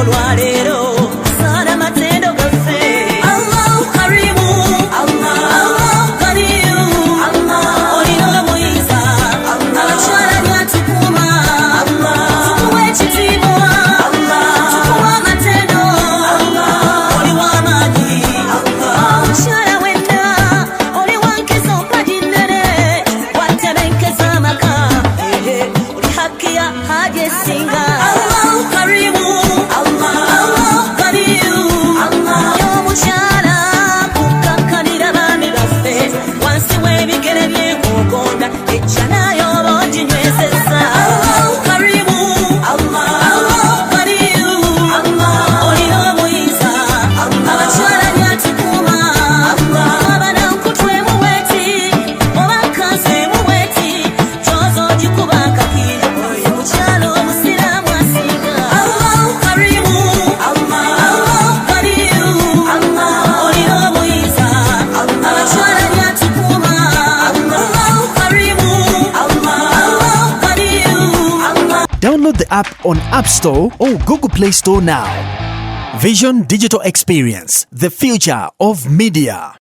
olwaleero sana matendo gaffe. Allahu karimu, Allahu karimu, olina muyinza, abakyala byatukuuma, tukuwa ekitiibwa, tukuwa amatendo, oli w'amaanyi, omukyala wenna, oli wa nkisa ompagi nnene, watebenkeza amaka, oli haki ya haja esinga. Allahu karimu, Allahu karimu, y'omukyala kukakkalira baami baffe, wansi w'ebigere by'enkokonda, ejja nayo oba oginywezezza. Allahu karimu, Allahu karimu, olina omuyinza, abakyala byatukuuma, abanankutwe muweti, oba nkansi muweti, ky'oza ogikuba akaki, oyo mukyala omusiraamu asinga. Allahu karimu, Allahu karimu, olina omuyinza, abakyala byatukuuma, Allahu karimu, Allahu karimu. Download the app on App Store or Google Play Store now. Vision Digital Experience, the future of media.